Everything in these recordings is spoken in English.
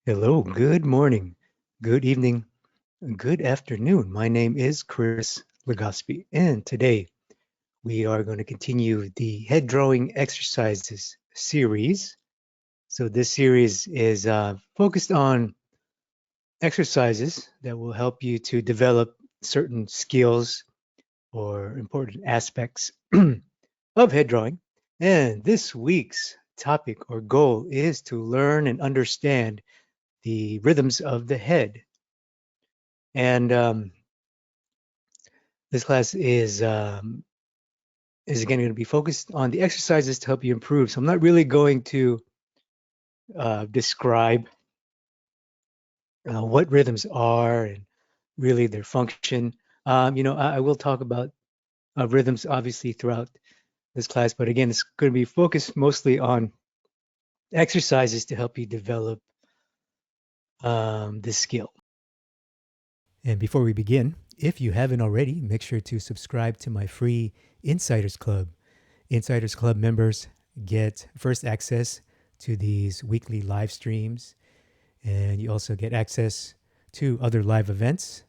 Hello, good morning, good evening, good afternoon. My name is Chris Legaspi, and today we are going to continue the head drawing exercises series. So this series is focused on exercises that will help you to develop certain skills or important aspects of head drawing. And this week's topic or goal is to learn and understand the rhythms of the head. And this class is again going to be focused on the exercises to help you improve. So I'm not really going to describe what rhythms are and really their function. I will talk about rhythms obviously throughout this class, but again, it's going to be focused mostly on exercises to help you develop this skill. And before we begin, if you haven't already, make sure to subscribe to my free Insiders Club. Insiders Club members get first access to these weekly live streams, and you also get access to other live events,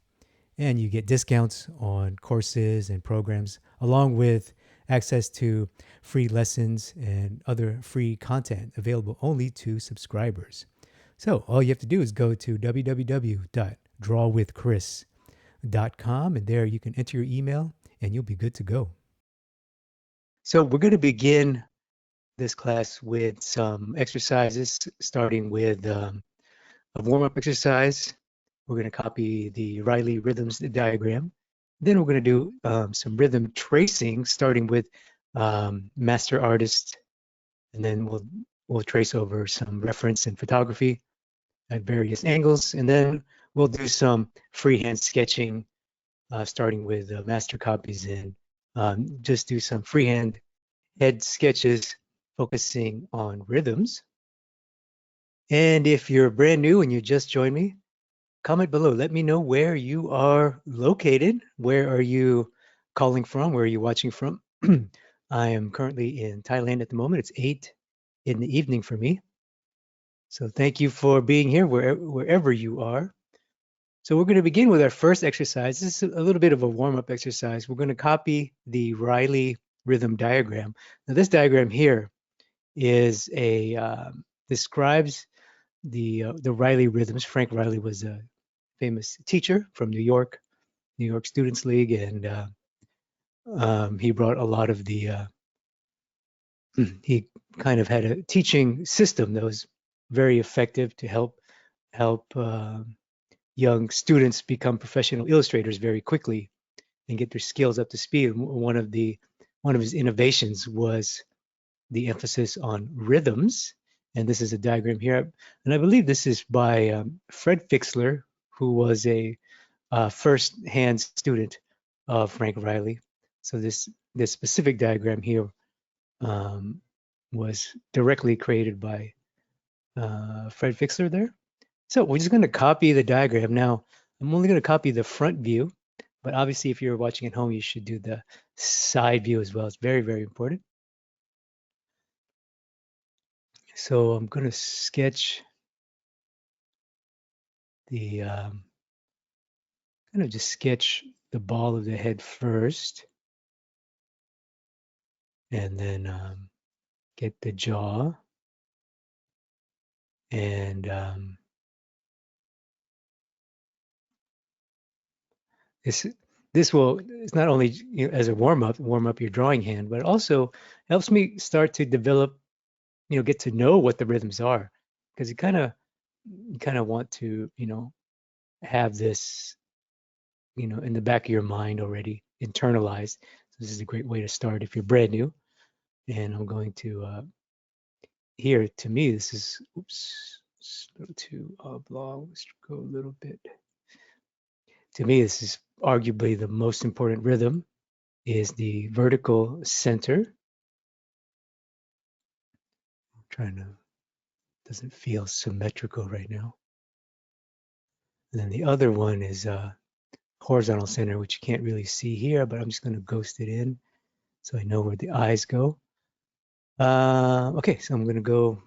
and you get discounts on courses and programs, along with access to free lessons and other free content available only to subscribers. So all you have to do is go to www.drawwithchris.com, and there you can enter your email and you'll be good to go. So we're going to begin this class with some exercises, starting with a warm-up exercise. We're going to copy the Riley rhythms diagram. Then we're going to do some rhythm tracing, starting with master artist, and then we'll trace over some reference and photography at various angles, and then we'll do some freehand sketching, starting with master copies, and just do some freehand head sketches focusing on rhythms. And if you're brand new and you just joined me, comment below. Let me know where you are located. Where are you calling from? Where are you watching from? I am currently in Thailand at the moment. It's 8 in the evening for me. So thank you for being here wherever you are. So we're going to begin with our first exercise. This is a little bit of a warm-up exercise. We're going to copy the Riley rhythm diagram. Now this diagram here is describes the Riley rhythms. Frank Riley was a famous teacher from New York Students League, and he brought a lot of the he kind of had a teaching system that was very effective to help young students become professional illustrators very quickly and get their skills up to speed. One of his innovations was the emphasis on rhythms, and this is a diagram here. And I believe this is by Fred Fixler, who was a first-hand student of Frank Riley. So this specific diagram here was directly created by Fred Fixler there. So we're just going to copy the diagram. Now, I'm only going to copy the front view, but obviously if you're watching at home, you should do the side view as well. It's very, very important. So I'm going to sketch the, kind of just sketch the ball of the head first, and then get the jaw, and this will, it's not only as a warm up your drawing hand, but it also helps me start to develop, get to know what the rhythms are, because you kind of want to have this in the back of your mind already internalized. So this is a great way to start if you're brand new. And I'm going to here, to me, this is, oops, a little too oblong. Let's go a little bit. To me, this is arguably the most important rhythm, is the vertical center. I'm trying to, doesn't feel symmetrical right now. And then the other one is horizontal center, which you can't really see here, but I'm just going to ghost it in so I know where the eyes go. Okay, so I'm going to go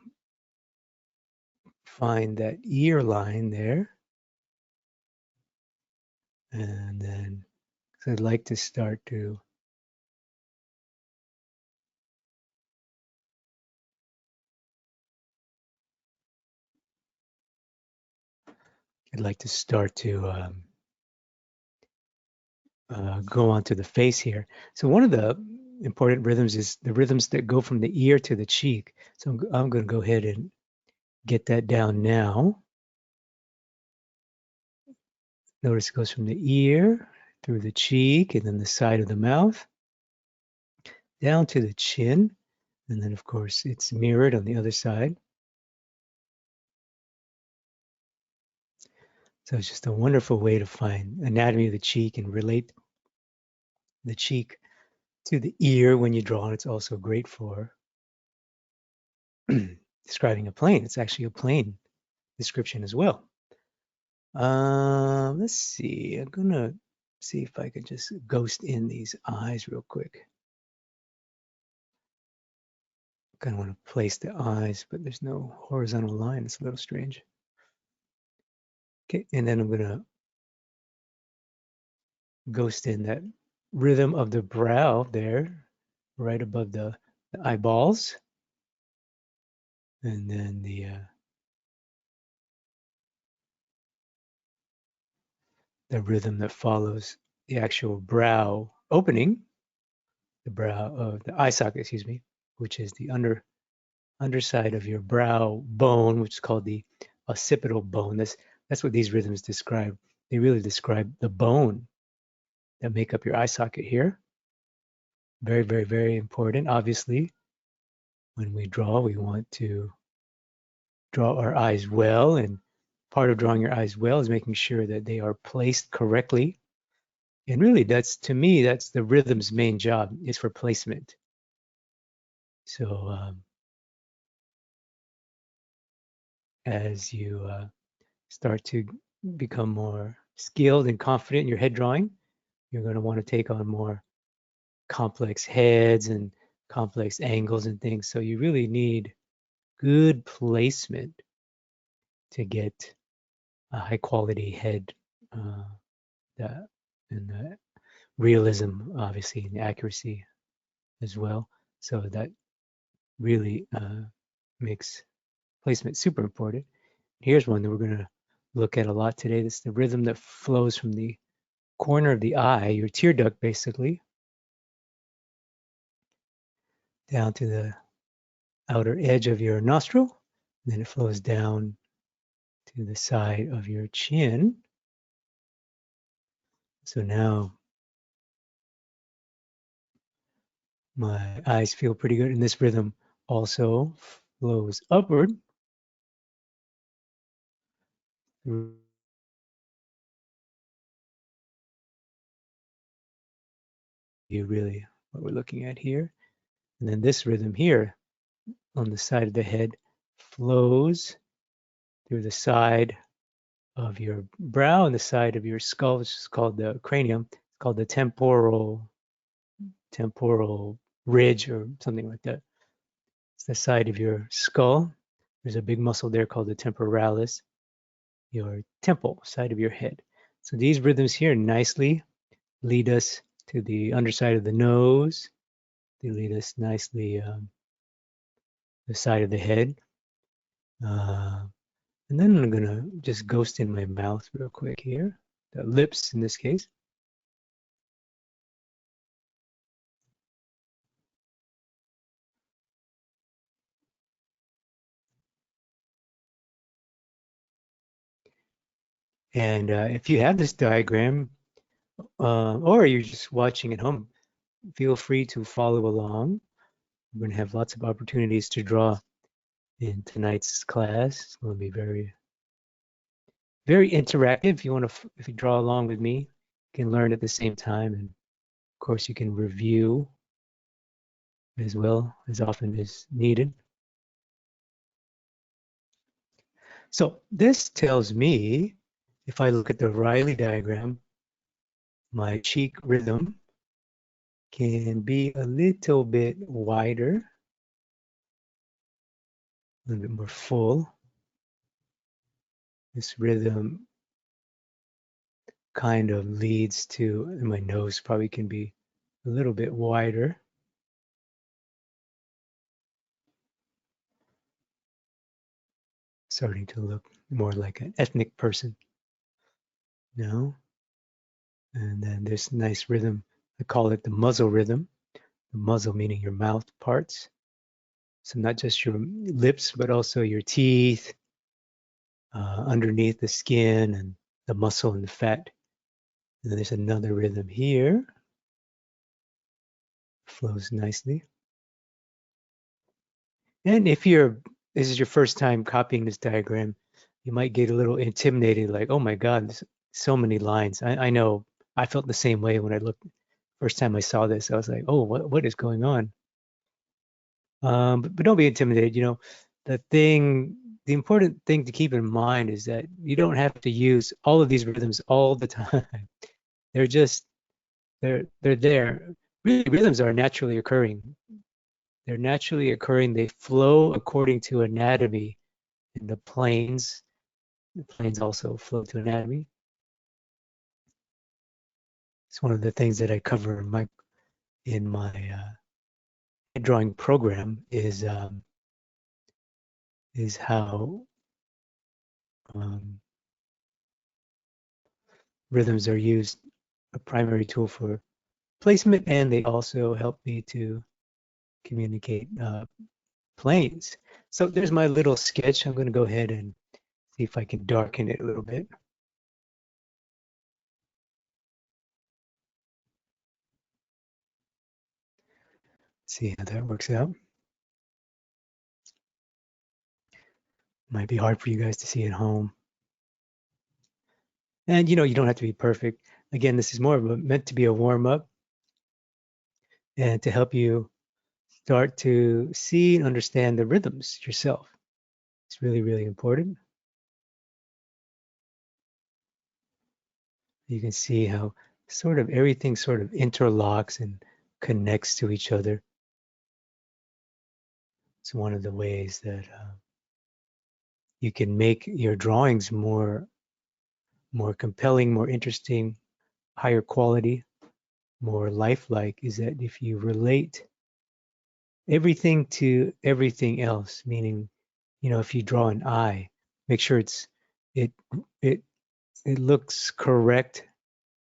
find that ear line there. And then I'd like to start to go on to the face here. So one of the important rhythms is the rhythms that go from the ear to the cheek. So I'm going to go ahead and get that down now. Notice it goes from the ear through the cheek and then the side of the mouth down to the chin. And then, of course, it's mirrored on the other side. So it's just a wonderful way to find anatomy of the cheek and relate the cheek to the ear when you draw. And it's also great for describing a plane. It's actually a plane description as well. Let's see. I'm gonna see if I can just ghost in these eyes real quick. Kind of want to place the eyes, but there's no horizontal line. It's a little strange. Okay, and then I'm gonna ghost in that rhythm of the brow there, right above the eyeballs, and then the rhythm that follows the actual brow opening, the brow of the eye socket, excuse me, which is the underside of your brow bone, which is called the occipital bone. That's what these rhythms describe. They really describe the bone that make up your eye socket here. Very, very, very important. Obviously, when we draw, we want to draw our eyes well, and part of drawing your eyes well is making sure that they are placed correctly. And really, to me, that's the rhythm's main job, is for placement. So as you start to become more skilled and confident in your head drawing, you're going to want to take on more complex heads and complex angles and things. So you really need good placement to get a high quality head, that and the realism, obviously, and the accuracy as well. So that really makes placement super important. Here's one that we're going to look at a lot today. This is the rhythm that flows from the corner of the eye, your tear duct, basically, down to the outer edge of your nostril. Then it flows down to the side of your chin. So now my eyes feel pretty good. And this rhythm also flows upward. Really what we're looking at here. And then this rhythm here on the side of the head flows through the side of your brow and the side of your skull, which is called the cranium. It's called the temporal ridge or something like that. It's the side of your skull. There's a big muscle there called the temporalis, your temple, side of your head. So these rhythms here nicely lead us to the underside of the nose. They lead us nicely the side of the head. And then I'm going to just ghost in my mouth real quick here, the lips in this case. And if you have this diagram, or you're just watching at home, feel free to follow along. We're going to have lots of opportunities to draw in tonight's class. It's going to be very, very interactive. If you want to, if you draw along with me, you can learn at the same time, and of course you can review as well as often as needed. So this tells me, if I look at the Riley diagram, my cheek rhythm can be a little bit wider, a little bit more full. This rhythm kind of leads to, and my nose probably can be a little bit wider. Starting to look more like an ethnic person. No? And then this nice rhythm, I call it the muzzle rhythm. The muzzle meaning your mouth parts. So not just your lips, but also your teeth, underneath the skin and the muscle and the fat. And then there's another rhythm here. Flows nicely. And if this is your first time copying this diagram, you might get a little intimidated, like, oh my God, there's so many lines. I know I felt the same way when I looked, first time I saw this, I was like, oh, what is going on? But don't be intimidated. The important thing to keep in mind is that you don't have to use all of these rhythms all the time. They're just, they're there. Really, rhythms are naturally occurring. They're naturally occurring. They flow according to anatomy in the planes. The planes also flow to anatomy. It's one of the things that I cover in my drawing program is how um, rhythms are used, a primary tool for placement, and they also help me to communicate planes. So there's my little sketch. I'm going to go ahead and see if I can darken it a little bit. See how that works out. Might be hard for you guys to see at home. And you don't have to be perfect. Again, this is more of meant to be a warm up and to help you start to see and understand the rhythms yourself. It's really, really important. You can see how sort of everything sort of interlocks and connects to each other. It's one of the ways that you can make your drawings more compelling, more interesting, higher quality, more lifelike, is that if you relate everything to everything else, meaning, if you draw an eye, make sure it it it looks correct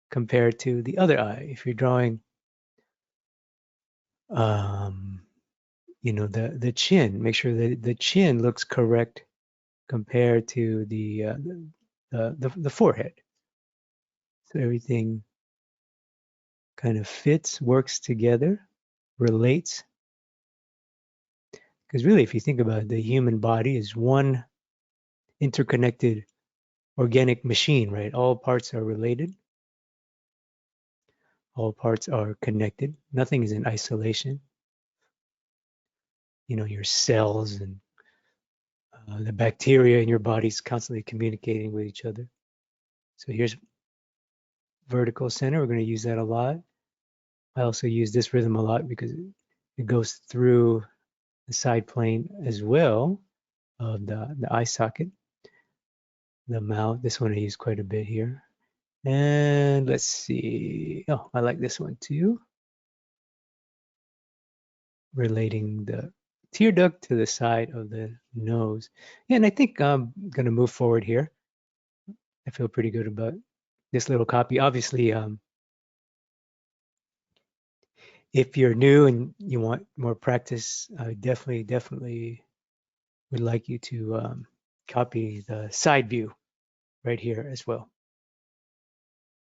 compared to the other eye. If you're drawing the chin, make sure that the chin looks correct compared to the forehead. So everything kind of fits, works together, relates. Because really, if you think about it, the human body is one interconnected organic machine, right? All parts are related. All parts are connected. Nothing is in isolation. Your cells and the bacteria in your body is constantly communicating with each other. So here's vertical center. We're going to use that a lot. I also use this rhythm a lot because it goes through the side plane as well of the eye socket. The mouth, this one I use quite a bit here. And let's see. Oh, I like this one too. Relating the tear duct to the side of the nose. Yeah, and I think I'm going to move forward here. I feel pretty good about this little copy. Obviously, if you're new and you want more practice, I definitely would like you to copy the side view right here as well.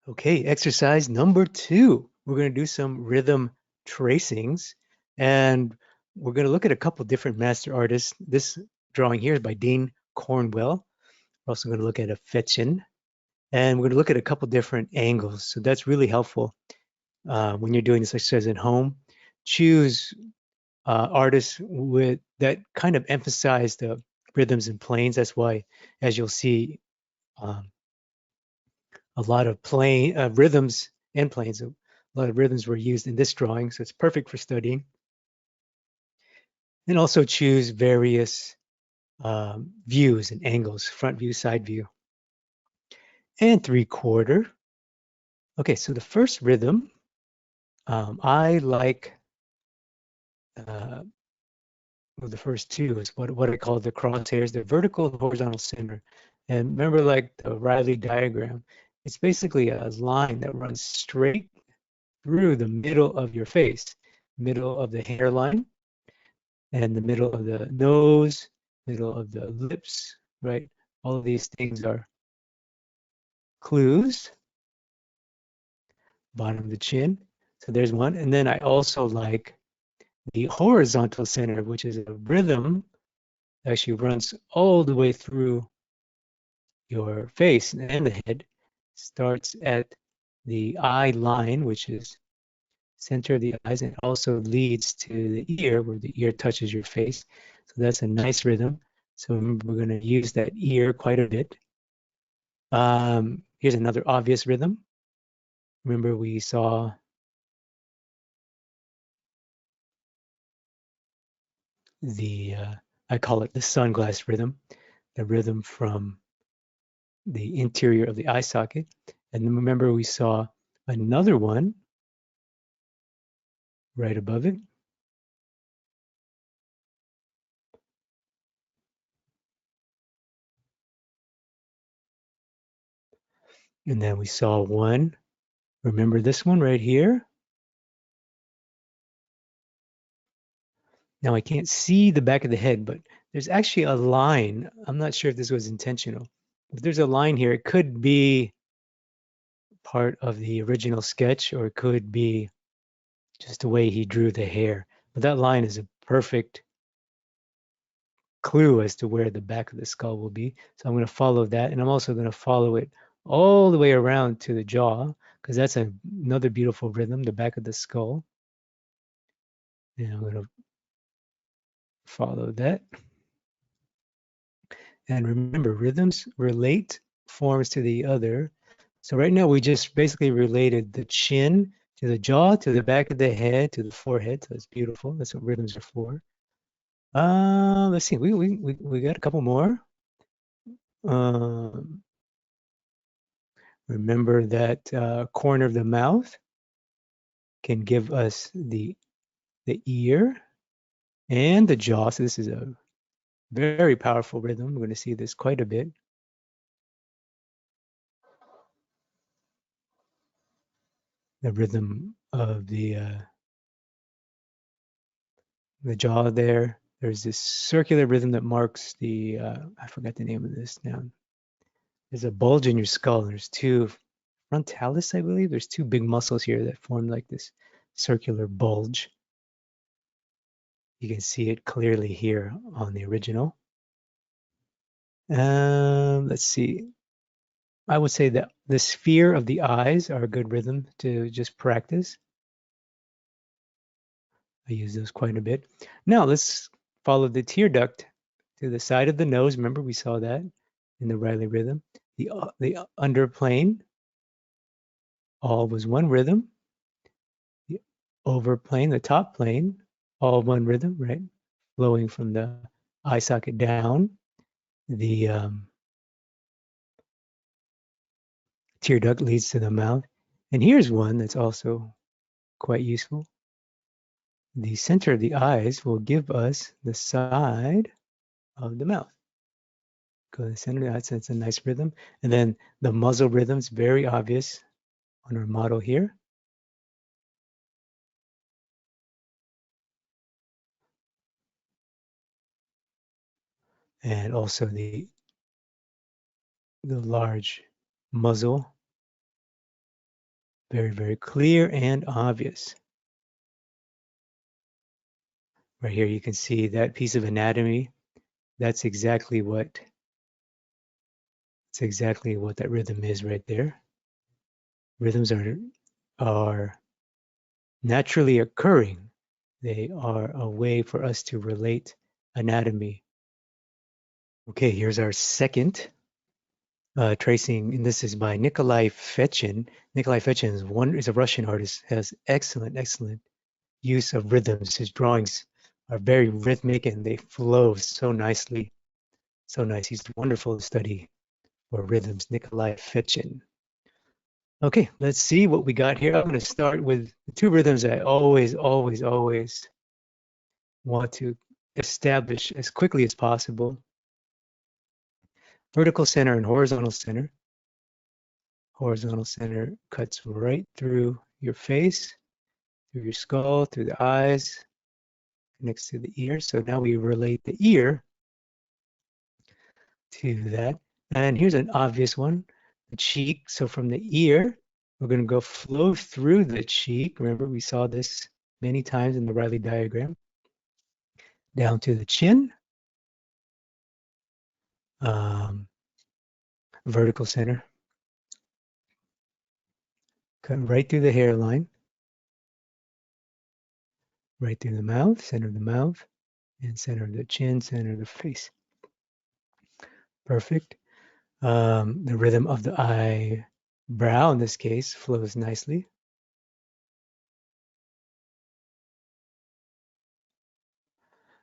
Okay, exercise number 2. We're going to do some rhythm tracings, and we're going to look at a couple different master artists. This drawing here is by Dean Cornwell. We're also going to look at a Fetchin, and we're going to look at a couple different angles. So that's really helpful when you're doing this exercise at home. Choose artists that kind of emphasize the rhythms and planes. That's why, as you'll see, a lot of rhythms and planes. A lot of rhythms were used in this drawing, so it's perfect for studying. And also choose various views and angles, front view, side view. and 3/4. Okay, so the first rhythm, I like well, the first two is what I call the crosshairs, the vertical and horizontal center. And remember, like the Riley diagram, it's basically a line that runs straight through the middle of your face, middle of the hairline, and the middle of the nose, middle of the lips, right? All of these things are clues, bottom of the chin. So there's one. And then I also like the horizontal center, which is a rhythm that actually runs all the way through your face and the head. Starts at the eye line, which is center of the eyes, and also leads to the ear, where the ear touches your face. So that's a nice rhythm. So remember, we're going to use that ear quite a bit. Here's another obvious rhythm. Remember, we saw the, I call it the sunglass rhythm, the rhythm from the interior of the eye socket. And then remember, we saw another one right above it. And then we saw one, remember this one right here? Now I can't see the back of the head, but there's actually a line. I'm not sure if this was intentional. If there's a line here, it could be part of the original sketch, or it could be just the way he drew the hair. But that line is a perfect clue as to where the back of the skull will be. So I'm going to follow that, and I'm also going to follow it all the way around to the jaw, because that's another beautiful rhythm, the back of the skull. And I'm going to follow that. And remember, rhythms relate forms to the other. So right now we just basically related the chin to the jaw, to the back of the head, to the forehead. So that's beautiful. That's what rhythms are for. Let's see. We got a couple more. Um, remember that corner of the mouth can give us the ear and the jaw. So this is a very powerful rhythm. We're going to see this quite a bit. The rhythm of the jaw there. There's this circular rhythm that marks the, I forgot the name of this now. There's a bulge in your skull. There's two frontalis, I believe. There's two big muscles here that form like this circular bulge. You can see it clearly here on the original. Let's see. I would say that the sphere of the eyes are a good rhythm to just practice. I use those quite a bit. Now let's follow the tear duct to the side of the nose. Remember, we saw that in the Riley rhythm. The underplane, all was one rhythm. The overplane, the top plane, all one rhythm, right? Flowing from the eye socket down. The tear duct leads to the mouth. And here's one that's also quite useful. The center of the eyes will give us the side of the mouth. Go to the center, that's a nice rhythm. And then the muzzle rhythm's very obvious on our model here. And also the large muzzle, very, very clear and obvious. Right here, you can see that piece of anatomy. That's exactly what that rhythm is right there. Rhythms are naturally occurring. They are a way for us to relate anatomy. Okay, here's our second tracing, and this is by Nikolai Fechin. Nikolai Fechin is a Russian artist, has excellent use of rhythms. His drawings are very rhythmic and they flow so nicely. So nice. He's wonderful to study or rhythms, Nikolai Fechin. Okay, let's see what we got here. I'm going to start with the two rhythms I always want to establish as quickly as possible. Vertical center and horizontal center. Horizontal center cuts right through your face, through your skull, through the eyes, next to the ear. So now we relate the ear to that. And here's an obvious one, the cheek. So from the ear, we're going to go flow through the cheek. Remember, we saw this many times in the Riley diagram. Down to the chin, vertical center. Cut right through the hairline, right through the mouth, center of the mouth, and center of the chin, center of the face. Perfect. The rhythm of the eyebrow, in this case, flows nicely.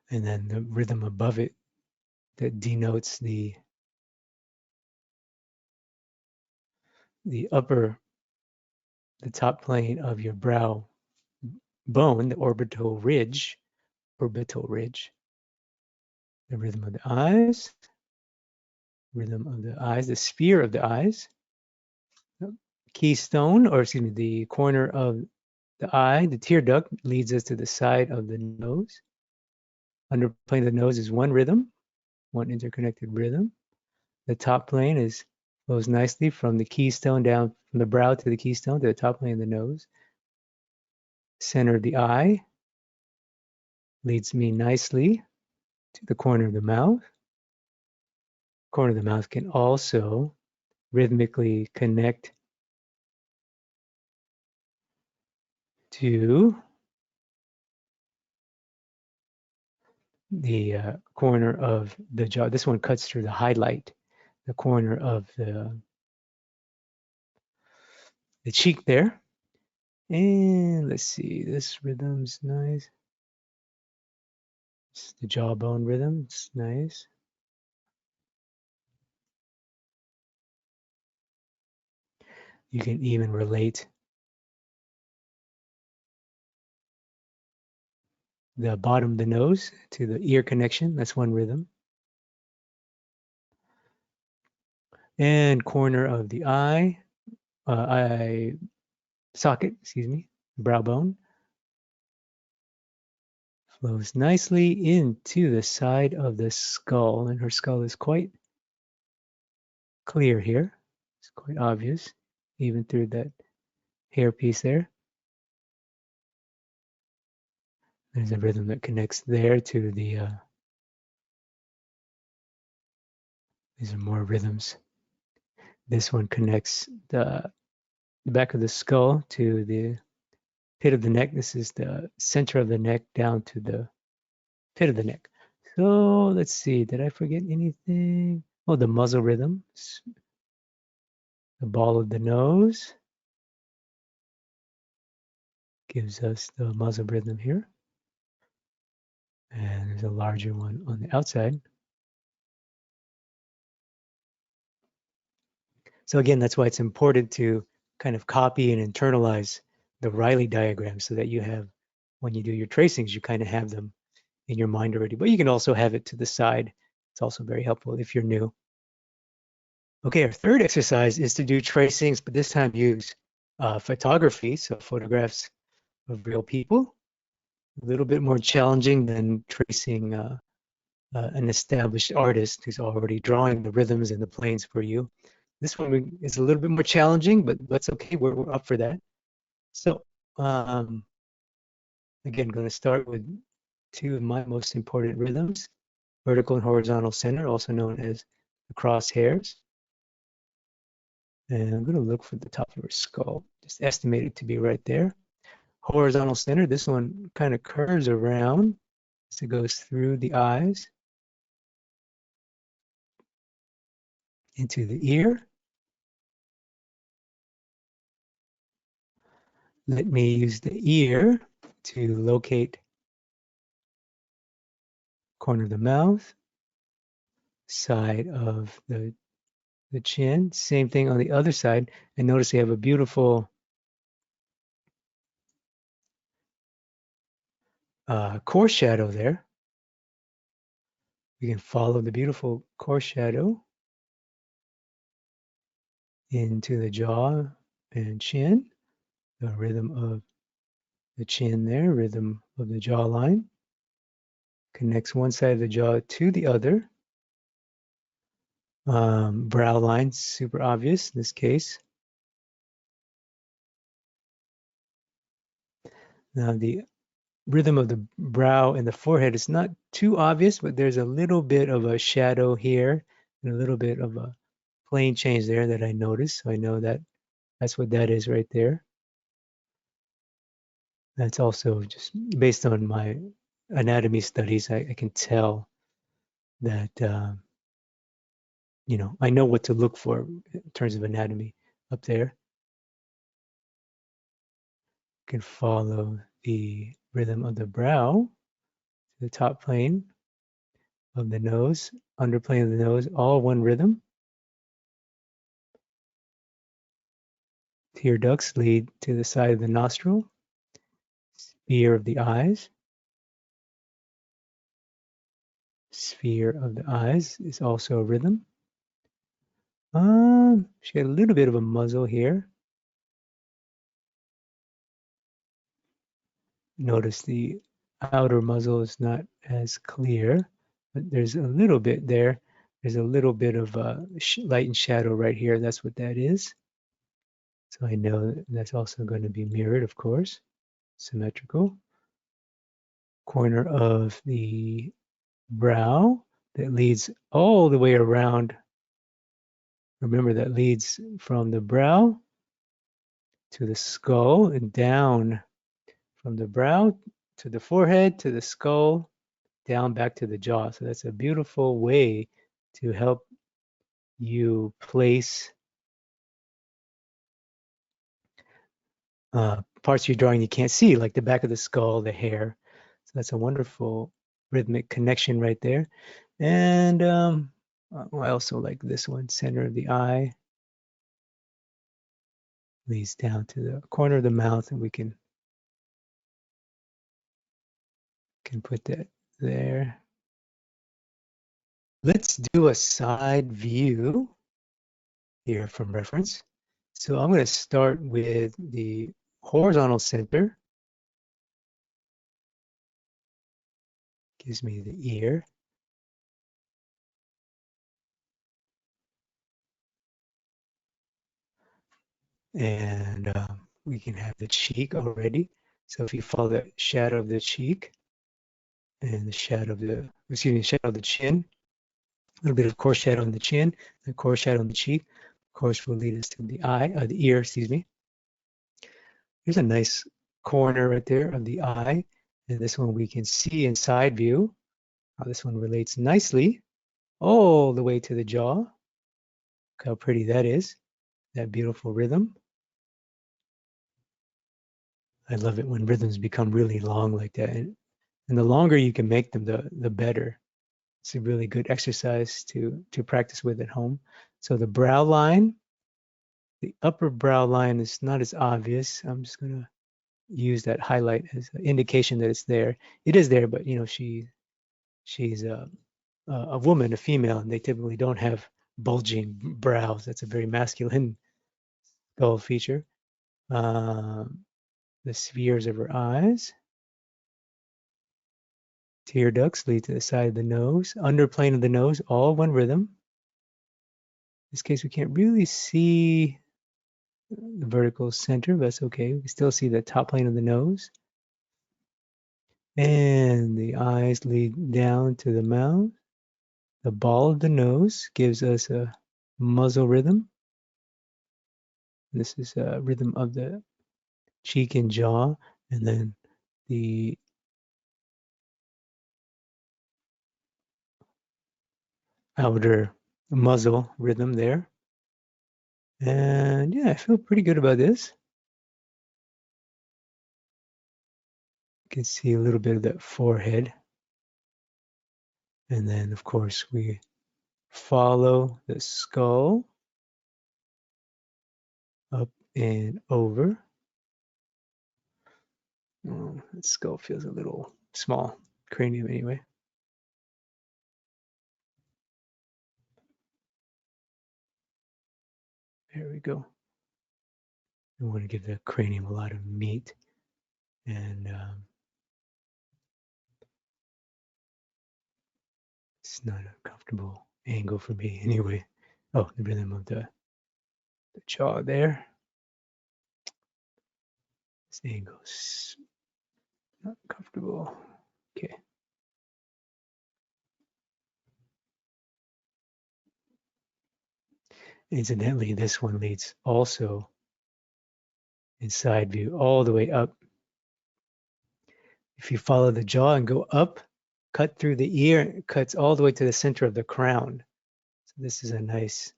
And then the rhythm above it that denotes the top plane of your brow bone, the orbital ridge, the rhythm of the eyes, the sphere of the eyes, keystone, or excuse me, the corner of the eye, the tear duct leads us to the side of the nose. Under plane of the nose is one rhythm, one interconnected rhythm. The top plane flows nicely from the keystone down from the brow to the keystone to the top plane of the nose. Center of the eye leads me nicely to the corner of the mouth. Corner of the mouth can also rhythmically connect to the corner of the jaw. This one cuts through the highlight, the corner of the cheek there. And let's see, this rhythm's nice. It's the jawbone rhythm, it's nice. You can even relate the bottom of the nose to the ear connection. That's one rhythm. And corner of the eye socket, brow bone, flows nicely into the side of the skull. And her skull is quite clear here. It's quite obvious, even through that hair piece there. There's a rhythm that connects there to the, these are more rhythms. This one connects the back of the skull to the pit of the neck. This is the center of the neck down to the pit of the neck. So let's see, did I forget anything? Oh, the muzzle rhythm, the ball of the nose gives us the muzzle rhythm here. And there's a larger one on the outside. So again, that's why it's important to kind of copy and internalize the Riley diagram so that you have, when you do your tracings, you kind of have them in your mind already. But you can also have it to the side. It's also very helpful if you're new. Okay, our third exercise is to do tracings, but this time use photography, so photographs of real people. A little bit more challenging than tracing an established artist who's already drawing the rhythms and the planes for you. This one is a little bit more challenging, but that's okay. We're up for that. So again, going to start with two of my most important rhythms, vertical and horizontal center, also known as the crosshairs. And I'm going to look for the top of her skull, just estimate it to be right there. Horizontal center, this one kind of curves around as it goes through the eyes into the ear. Let me use the ear to locate corner of the mouth, side of the the chin. Same thing on the other side. And notice they have a beautiful core shadow there. We can follow the beautiful core shadow into the jaw and chin, the rhythm of the chin there, rhythm of the jawline. Connects one side of the jaw to the other. Brow line, super obvious in this case. Now the rhythm of the brow and the forehead is not too obvious, but there's a little bit of a shadow here and a little bit of a plane change there that I noticed. So I know that that's what that is right there. That's also just based on my anatomy studies. I can tell that, you know, I know what to look for in terms of anatomy up there. You can follow the rhythm of the brow to the top plane of the nose, under plane of the nose, all one rhythm. Tear ducts lead to the side of the nostril, sphere of the eyes. Sphere of the eyes is also a rhythm. She got a little bit of a muzzle here. Notice the outer muzzle is not as clear, but there's a little bit there. There's a little bit of light and shadow right here. That's what that is. So I know that's also going to be mirrored, of course, symmetrical. Corner of the brow that leads all the way around. Remember, that leads from the brow to the skull and down from the brow to the forehead to the skull, down back to the jaw. So that's a beautiful way to help you place parts of your drawing you can't see, like the back of the skull, the hair. So that's a wonderful rhythmic connection right there. And I also like this one, center of the eye. Leads down to the corner of the mouth, and we can put that there. Let's do a side view here from reference. So I'm going to start with the horizontal center. Gives me the ear. And we can have the cheek already. So if you follow the shadow of the cheek and the shadow of the, shadow of the chin, a little bit of coarse shadow on the chin, the coarse shadow on the cheek, of course, will lead us to the eye, the ear, excuse me. Here's a nice corner right there of the eye. And this one we can see in side view how this one relates nicely all the way to the jaw. Look how pretty that is, that beautiful rhythm. I love it when rhythms become really long like that. And the longer you can make them, the better. It's a really good exercise to practice with at home. So the brow line, the upper brow line is not as obvious. I'm just going to use that highlight as an indication that it's there. It is there, but you know, she's a woman, a female, and they typically don't have bulging brows. That's a very masculine skull feature. The spheres of her eyes. Tear ducts lead to the side of the nose. Underplane of the nose, all one rhythm. In this case, we can't really see the vertical center, but that's okay. We can still see the top plane of the nose. And the eyes lead down to the mouth. The ball of the nose gives us a muzzle rhythm. This is a rhythm of the cheek and jaw, and then the outer muzzle rhythm there. And yeah, I feel pretty good about this. You can see a little bit of that forehead. And then, of course, we follow the skull up and over. Oh, the skull feels a little small, cranium anyway. There we go. I want to give the cranium a lot of meat, and it's not a comfortable angle for me anyway. Oh, the rhythm of the jaw there. This angle's not comfortable. Okay. Incidentally, this one leads also in side view all the way up. If you follow the jaw and go up, cut through the ear, it cuts all the way to the center of the crown. So this is a nice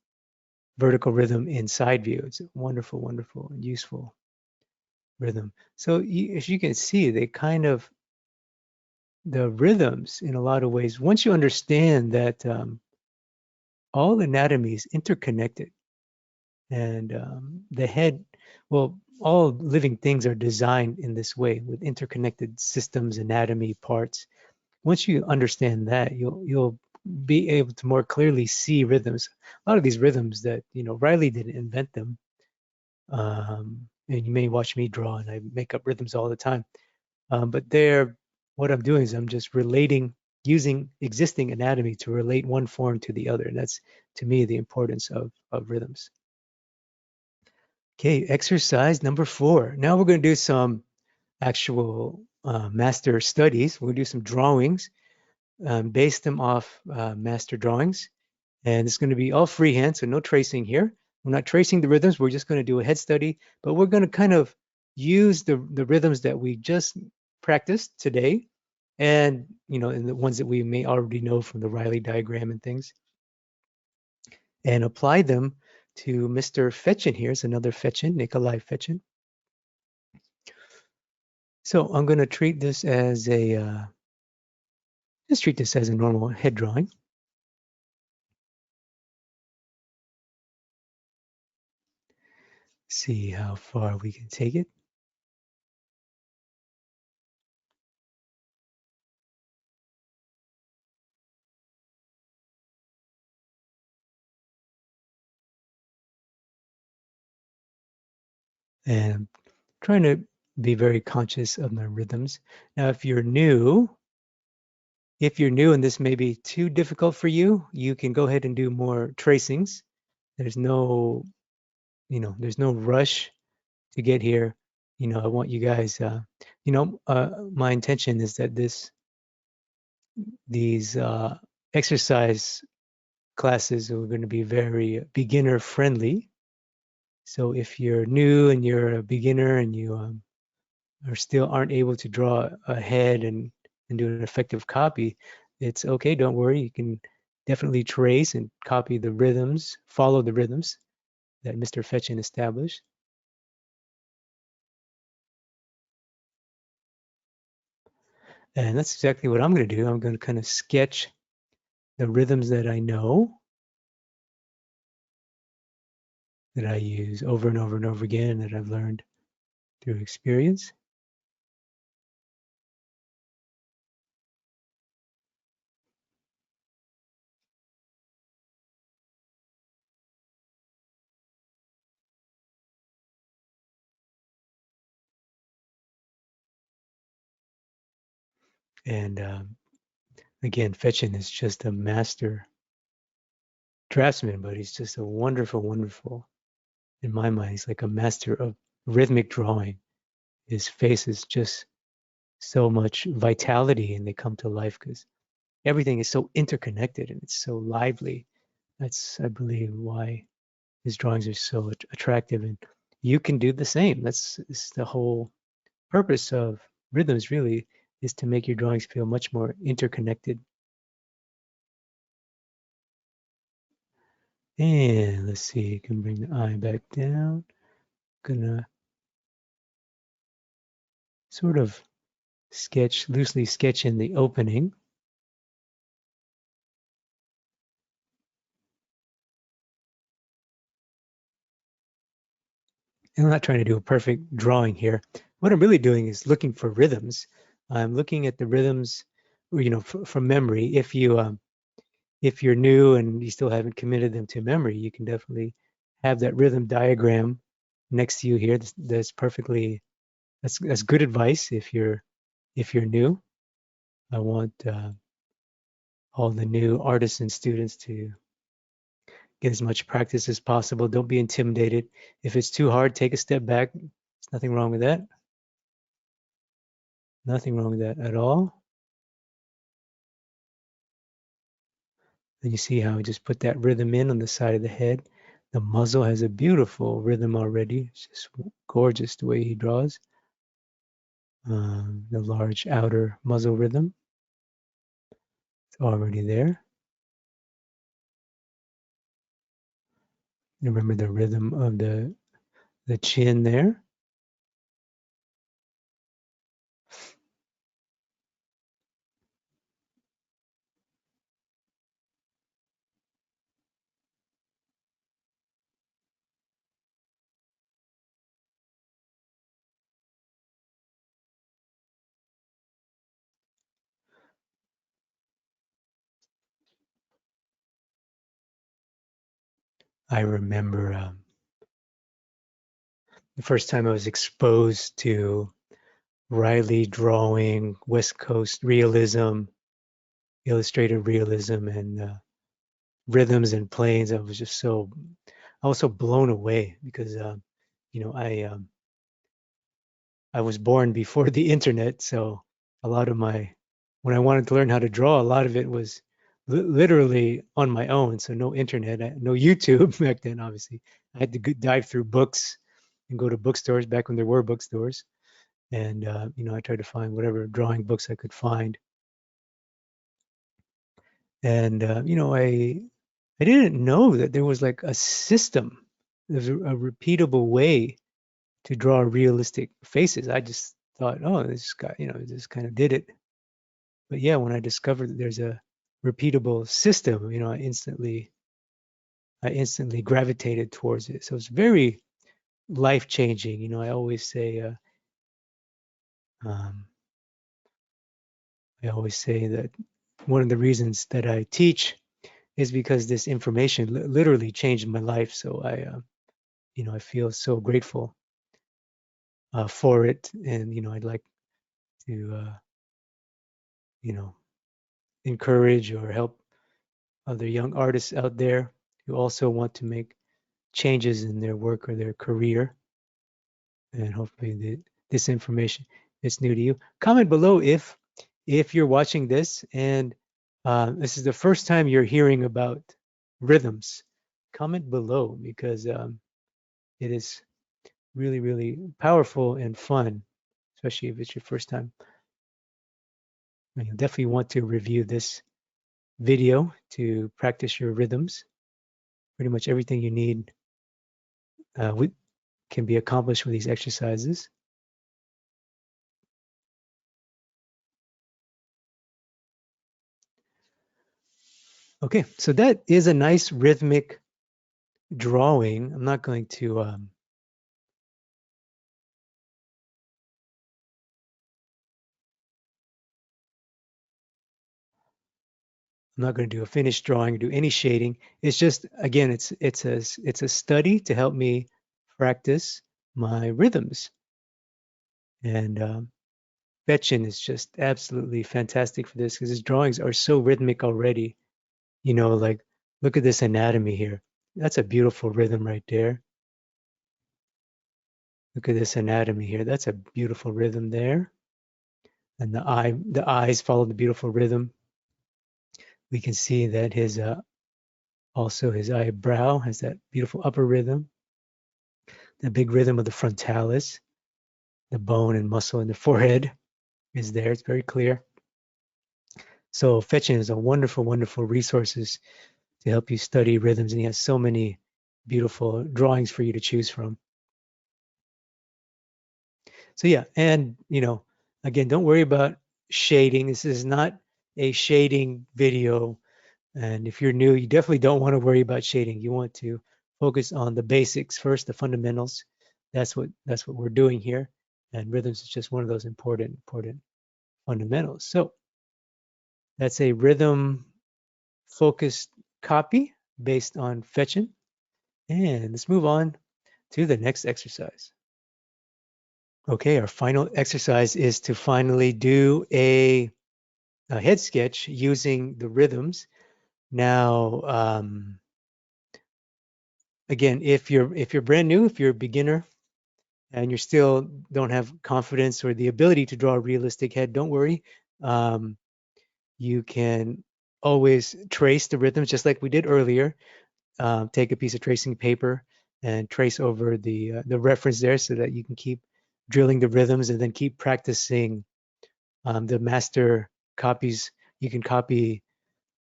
vertical rhythm in side view. It's a wonderful, wonderful, and useful rhythm. So as you can see, they kind of, the rhythms in a lot of ways, once you understand that all anatomy is interconnected, and the head, well, all living things are designed in this way with interconnected systems, anatomy, parts. Once you understand that, you'll be able to more clearly see rhythms. A lot of these rhythms that, Riley didn't invent them. And you may watch me draw, and I make up rhythms all the time. But what I'm doing is I'm just relating, using existing anatomy to relate one form to the other. And that's, to me, the importance of rhythms. Okay, exercise number 4. Now we're going to do some actual master studies. We'll do some drawings, base them off master drawings. And it's going to be all freehand, so no tracing here. We're not tracing the rhythms. We're just going to do a head study, but we're going to kind of use the rhythms that we just practiced today, and and the ones that we may already know from the Riley diagram and things, and apply them to Mr. Fechin. Here's another Fechin, Nikolai Fechin. So I'm going to treat this as just treat this as a normal head drawing. See how far we can take it. And I'm trying to be very conscious of my rhythms. Now, if you're new and this may be too difficult for you, you can go ahead and do more tracings. There's no, there's no rush to get here. I want you guys, my intention is that these exercise classes are going to be very beginner friendly. So if you're new and you're a beginner and you or still aren't able to draw ahead and do an effective copy, it's okay. Don't worry. You can definitely trace and copy the rhythms, follow the rhythms that Mr. Fechin established. And that's exactly what I'm going to do. I'm going to kind of sketch the rhythms that I know, that I use over and over and over again, that I've learned through experience. And again, Fechin is just a master draftsman, but he's just a wonderful, wonderful, in my mind, he's like a master of rhythmic drawing. His face is just so much vitality, and they come to life because everything is so interconnected and it's so lively. That's, I believe, why his drawings are so attractive, and you can do the same. That's the whole purpose of rhythms, really, is to make your drawings feel much more interconnected. And let's see, you can bring the eye back down. Gonna sort of loosely sketch in the opening. I'm not trying to do a perfect drawing here. What I'm really doing is looking for rhythms. I'm looking at the rhythms, from memory. If you're new and you still haven't committed them to memory, you can definitely have that rhythm diagram next to you here. That's good advice if you're new. I want all the new artists and students to get as much practice as possible. Don't be intimidated. If it's too hard, take a step back. There's nothing wrong with that. Nothing wrong with that at all. And you see how I just put that rhythm in on the side of the head. The muzzle has a beautiful rhythm already. It's just gorgeous the way he draws. The large outer muzzle rhythm. It's already there. Remember the rhythm of the chin there. I remember the first time I was exposed to Riley drawing, West Coast realism, illustrated realism, and rhythms and planes. I was so blown away because, you know, I was born before the internet, so a lot of when I wanted to learn how to draw, a lot of it was literally on my own. So no internet, no YouTube back then. Obviously, I had to dive through books and go to bookstores back when there were bookstores, and I tried to find whatever drawing books I could find. And I didn't know that there was like a system. There's a repeatable way to draw realistic faces. I just thought, oh, this guy, just kind of did it. But yeah, when I discovered that there's a repeatable system, I instantly gravitated towards it. So it's very life changing. Um, I always say that one of the reasons that I teach is because this information literally changed my life. So I feel so grateful for it, and I'd like to, encourage or help other young artists out there who also want to make changes in their work or their career. And hopefully this information is new to you. Comment below if you're watching this and this is the first time you're hearing about rhythms. Comment below because it is really, really powerful and fun, especially if it's your first time. And you'll definitely want to review this video to practice your rhythms. Pretty much everything you need can be accomplished with these exercises. Okay, so that is a nice rhythmic drawing. I'm not going to do a finished drawing or do any shading. It's just, again, it's a study to help me practice my rhythms. And Betchin is just absolutely fantastic for this because his drawings are so rhythmic already. Like look at this anatomy here. That's a beautiful rhythm right there. Look at this anatomy here. That's a beautiful rhythm there. And the eyes follow the beautiful rhythm. We can see that also his eyebrow has that beautiful upper rhythm. The big rhythm of the frontalis, the bone and muscle in the forehead is there. It's very clear. So Fetchin is a wonderful, wonderful resources to help you study rhythms, and he has so many beautiful drawings for you to choose from. So yeah, and again, don't worry about shading. This is not a shading video. And if you're new, you definitely don't want to worry about shading. You want to focus on the basics first, the fundamentals. That's what we're doing here. And rhythms is just one of those important fundamentals. So that's a rhythm focused copy based on fetching. And let's move on to the next exercise. Okay, our final exercise is to finally do a head sketch using the rhythms. Now, again, if you're brand new, if you're a beginner, and you still don't have confidence or the ability to draw a realistic head, don't worry. You can always trace the rhythms just like we did earlier. Take a piece of tracing paper and trace over the reference there so that you can keep drilling the rhythms and then keep practicing the master copies. You can copy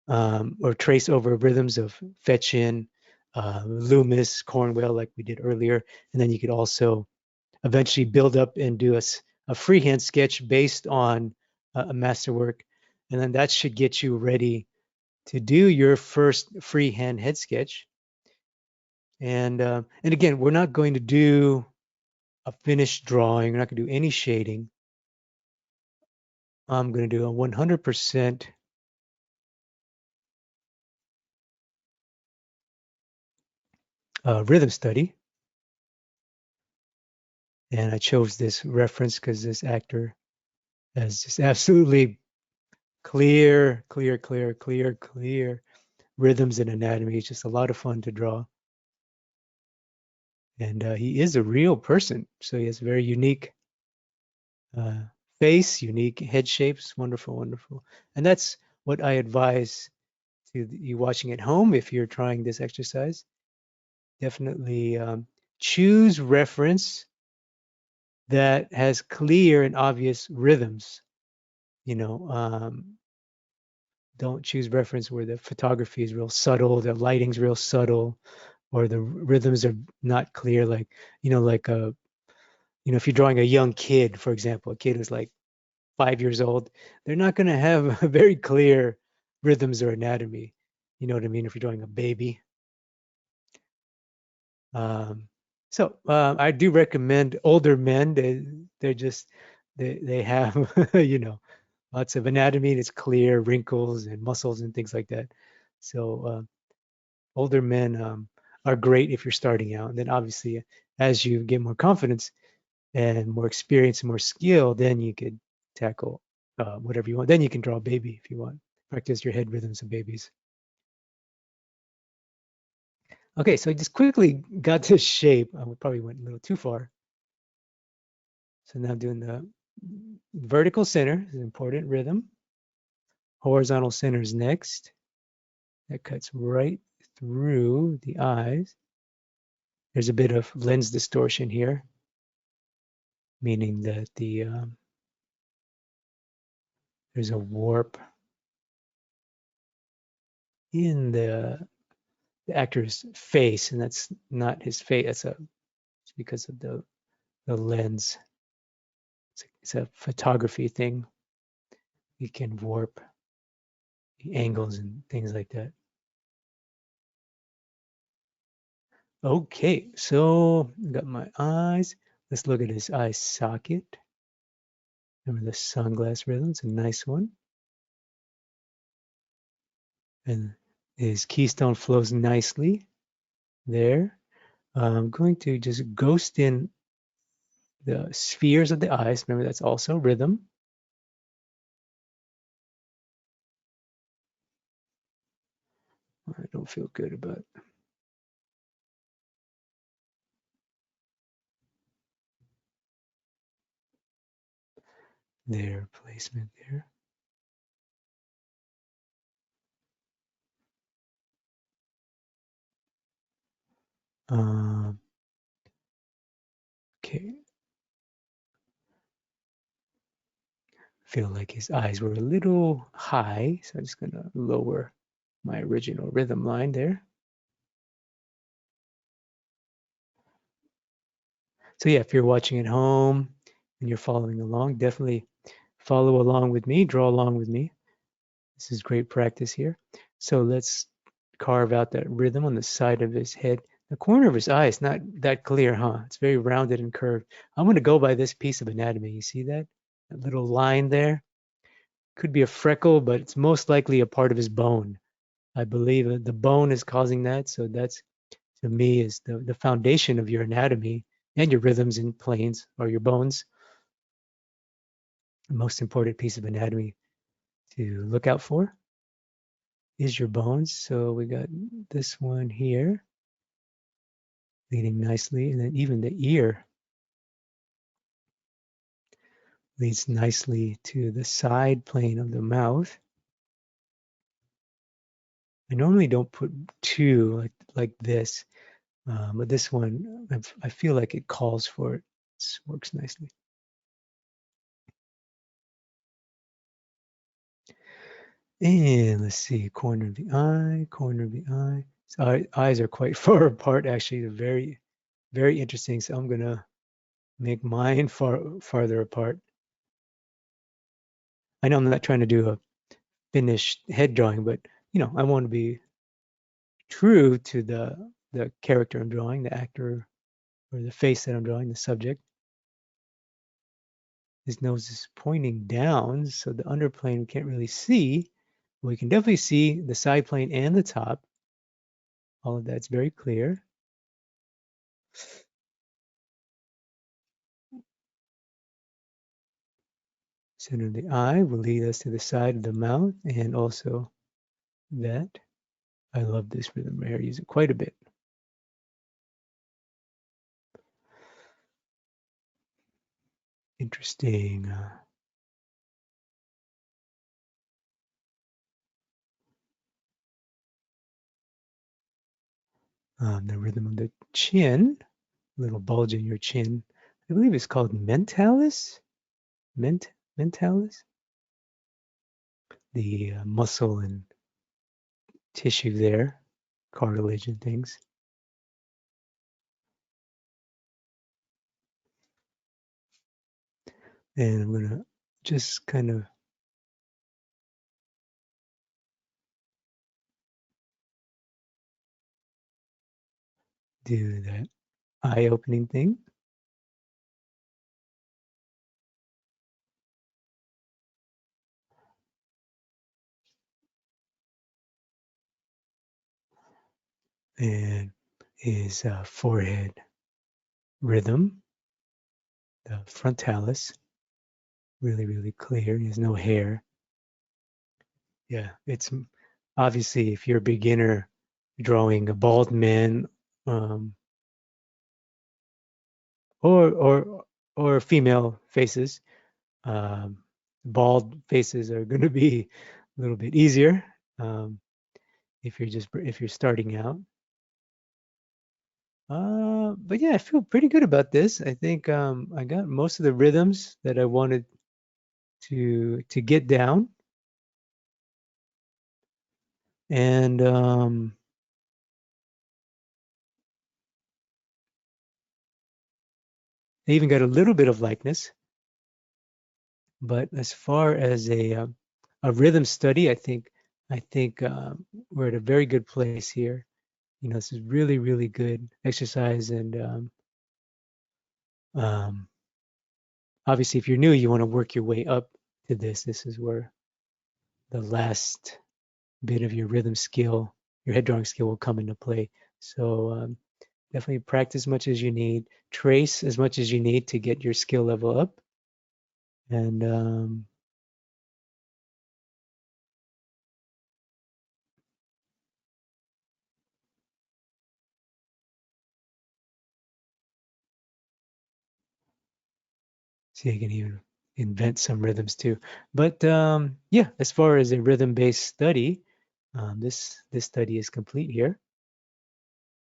or trace over rhythms of Fetchin, Loomis, Cornwell, like we did earlier. And then you could also eventually build up and do a freehand sketch based on a masterwork. And then that should get you ready to do your first freehand head sketch. And again, we're not going to do a finished drawing. We're not going to do any shading. I'm going to do a 100% rhythm study. And I chose this reference because this actor has just absolutely clear rhythms and anatomy. It's just a lot of fun to draw. And he is a real person. So he has very unique face, unique head shapes. Wonderful, wonderful. And that's what I advise to you watching at home if you're trying this exercise. Definitely choose reference that has clear and obvious rhythms. You know, don't choose reference where the photography is real subtle, the lighting's real subtle, or the rhythms are not clear. Like, like if you're drawing a young kid, for example, a kid who's like 5 years old, they're not going to have very clear rhythms or anatomy. You know what I mean? If you're drawing a baby. So I do recommend older men. They have lots of anatomy and it's clear, wrinkles and muscles and things like that. So older men are great if you're starting out. And then obviously as you get more confidence and more experience and more skill, then you could tackle whatever you want. Then you can draw a baby if you want. Practice your head rhythms of babies. Okay, so I just quickly got this shape. I probably went a little too far. So now doing the vertical center is an important rhythm. Horizontal center is next. That cuts right through the eyes. There's a bit of lens distortion here, meaning that there's a warp in the actor's face, and that's not his face. It's because of the lens. It's a photography thing. We can warp the angles and things like that. Okay, so got my eyes. Let's look at his eye socket. Remember the sunglass rhythm? It's a nice one. And his keystone flows nicely there. I'm going to just ghost in the spheres of the eyes. Remember, that's also rhythm. I don't feel good about their placement there. Okay. Feel like his eyes were a little high, so I'm just going to lower my original rhythm line there. So yeah, if you're watching at home and you're following along, definitely follow along with me, draw along with me. This is great practice here. So let's carve out that rhythm on the side of his head. The corner of his eye is not that clear, huh? It's very rounded and curved. I'm going to go by this piece of anatomy. You see that? That little line there? Could be a freckle, but it's most likely a part of his bone. I believe the bone is causing that. So that's, to me, is the foundation of your anatomy and your rhythms and planes, or your bones. The most important piece of anatomy to look out for is your bones. So we got this one here leading nicely, and then even the ear leads nicely to the side plane of the mouth. I normally don't put two like this, but this one, I feel like it calls for it. This works nicely. And let's see, corner of the eye, corner of the eye. So our eyes are quite far apart, actually. They're very, very interesting. So I'm gonna make mine farther apart. I know I'm not trying to do a finished head drawing, but I want to be true to the character I'm drawing, the actor or the face that I'm drawing, the subject. His nose is pointing down, so the underplane we can't really see. We can definitely see the side plane and the top. All of that's very clear. Center of the eye will lead us to the side of the mouth, and also that. I love this rhythm right here. I use it quite a bit. Interesting. The rhythm of the chin, little bulge in your chin. I believe it's called mentalis. Mentalis. The muscle and tissue there, cartilage and things. And I'm gonna just kind of do that eye-opening thing. And his forehead rhythm, the frontalis, really, really clear. He has no hair. Yeah, it's obviously, if you're a beginner drawing a bald man, um, or female faces, um, bald faces are going to be a little bit easier, if you're starting out. But yeah, I feel pretty good about this. I think I got most of the rhythms that I wanted to get down, and I even got a little bit of likeness. But as far as a rhythm study, I think we're at a very good place here. This is really, really good exercise, and um, obviously, if you're new, you want to work your way up to this. This is where the last bit of your rhythm skill, your head drawing skill, will come into play. So definitely practice as much as you need, trace as much as you need to get your skill level up, and see, I can even invent some rhythms too. But yeah, as far as a rhythm-based study, this study is complete here.